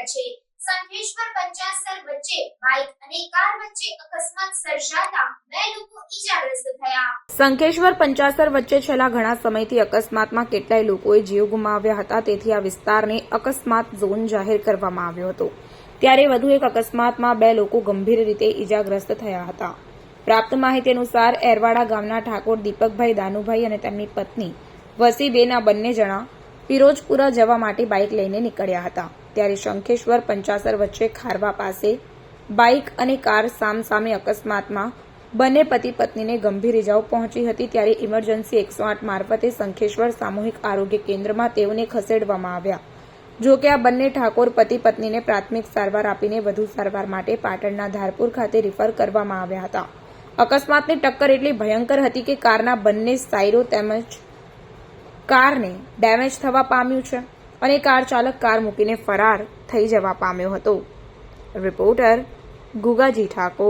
રહ્યા છે। સંખેશ્વર પંચાસર વચ્ચે બાઇક અને કાર વચ્ચે અકસ્માત સર્જાતા 2 લોકો ઈજાગ્રસ્ત થયા। સંખેશ્વર પંચાસર વચ્ચે છેલ્લા ઘણા સમયથી અકસ્માતમાં કેટલાય લોકોએ જીવ ગુમાવ્યા હતા, તેથી આ વિસ્તારને અકસ્માત ઝોન જાહેર કરવામાં આવ્યો હતો। ત્યારે વધુ એક અકસ્માતમાં 2 લોકો ગંભીર રીતે ઈજાગ્રસ્ત થયા હતા। પ્રાપ્ત માહિતી અનુસાર એરવાડા ગામના ઠાકોર દીપકભાઈ દાનુભાઈ અને તેમની પત્ની વસીબેન આ બંને જણા ફિરોજપુરા જવા માટે બાઇક લઈને નીકળ્યા હતા। ત્યારે શંખેશ્વર પંચાસર વચ્ચે ખારવા પાસે બાઇક અને કાર સામસામે અકસ્માતમાં બંને પતિ પત્નીને ગંભીર ઇજાઓ પહોંચી હતી। ત્યારે ઇમરજન્સી 108 મારફતે શંખેશ્વર સામૂહિક આરોગ્ય કેન્દ્રમાં તેઓને ખસેડવામાં આવ્યા। જો કે આ બંને ઠાકોર પતિ પત્નીને પ્રાથમિક સારવાર આપીને વધુ સારવાર માટે પાટણના ધારપુર ખાતે રિફર કરવામાં આવ્યા હતા। અકસ્માતની ટક્કર એટલી ભયંકર હતી કે કારના બંને સાયરો તેમજ કારને ડેમેજ થવા પામ્યું છે અને કાર ચાલક કાર મૂકીને ફરાર થઈ જવા પામ્યો હતો। રિપોર્ટર ગુગાજી ઠાકોર।